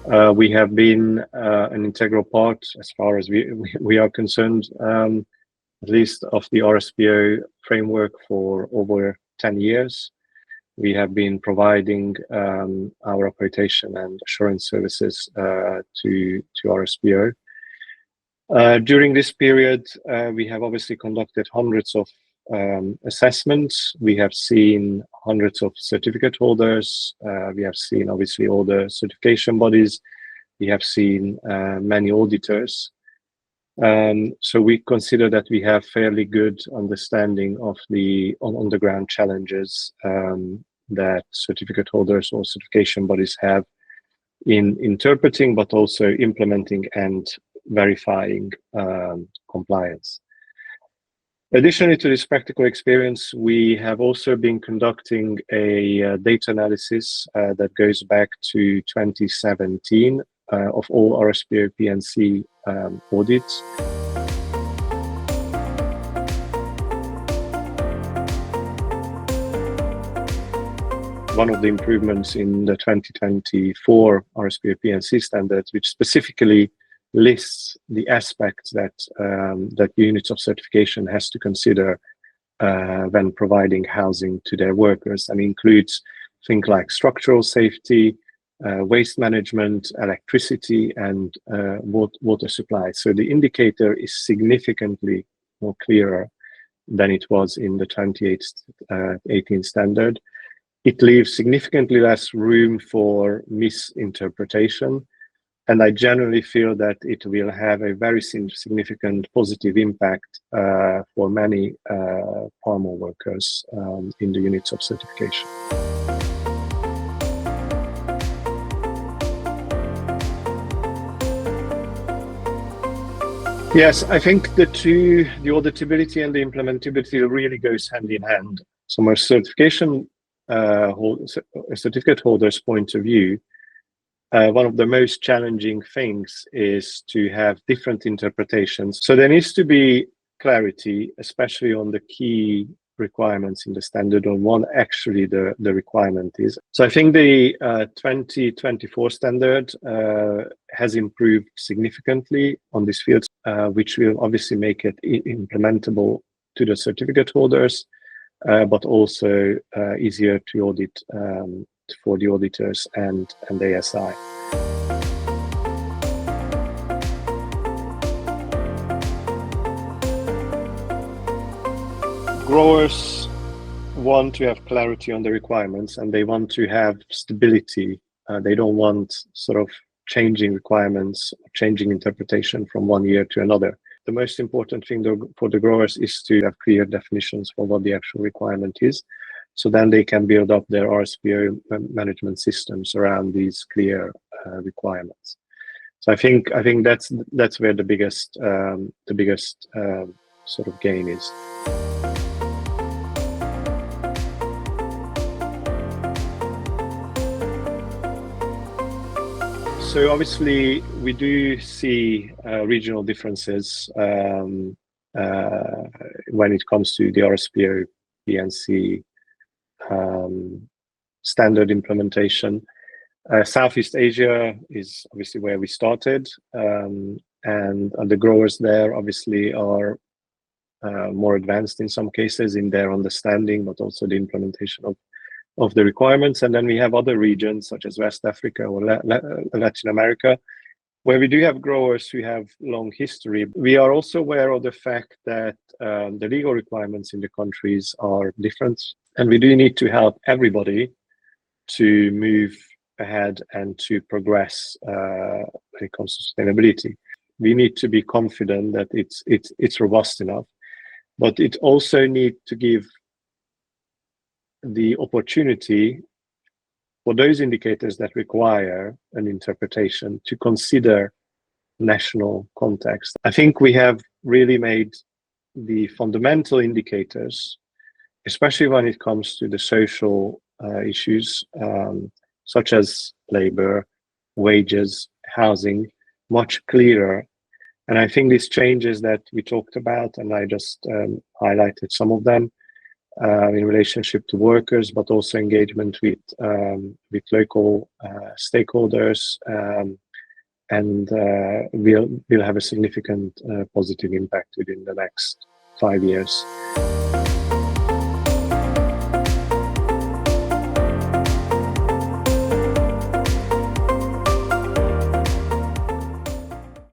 We have been an integral part, as far as we are concerned, at least of the RSPO framework for over 10 years. We have been providing our accreditation and assurance services to RSPO. During this period, we have obviously conducted hundreds of assessments. We have seen hundreds of certificate holders. We have seen obviously all the certification bodies. We have seen many auditors. So we consider that we have fairly good understanding of the on-the-ground challenges that certificate holders or certification bodies have in interpreting, but also implementing and verifying compliance. Additionally to this practical experience, we have also been conducting a data analysis that goes back to 2017 of all RSPO P&C audits. One of the improvements in the 2024 RSPO P&C standards, which specifically lists the aspects that that units of certification has to consider when providing housing to their workers, and includes things like structural safety, waste management, electricity, and water supply. So the indicator is significantly more clearer than it was in the 2018 standard. It leaves significantly less room for misinterpretation. And I generally feel that it will have a very significant positive impact for many farmer workers in the units of certification. Yes, I think the two, the auditability and the implementability, really goes hand in hand. So from a certificate holder's point of view, one of the most challenging things is to have different interpretations. So there needs to be clarity, especially on the key requirements in the standard, on what actually the requirement is. So I think the 2024 standard has improved significantly on this field, which will obviously make it implementable to the certificate holders, but also easier to audit for the auditors and ASI. Growers want to have clarity on the requirements, and they want to have stability. They don't want sort of changing requirements, changing interpretation from one year to another. The most important thing for the growers is to have clear definitions for what the actual requirement is. So then they can build up their RSPO management systems around these clear requirements. So I think that's where the biggest sort of gain is. So obviously we do see regional differences when it comes to the RSPO P&C standard implementation. Southeast Asia is obviously where we started, and the growers there obviously are more advanced in some cases in their understanding, but also the implementation of the requirements. And then we have other regions such as West Africa or Latin America, where we do have growers who have long history. We are also aware of the fact that the legal requirements in the countries are different, and we do need to help everybody to move ahead and to progress when it comes to sustainability. We need to be confident that it's robust enough, but it also needs to give the opportunity for those indicators that require an interpretation to consider national context. I think we have really made the fundamental indicators, especially when it comes to the social issues, such as labor, wages, housing, much clearer. And I think these changes that we talked about, and I just highlighted some of them, in relationship to workers, but also engagement with local stakeholders, and will have a significant positive impact within the next 5 years.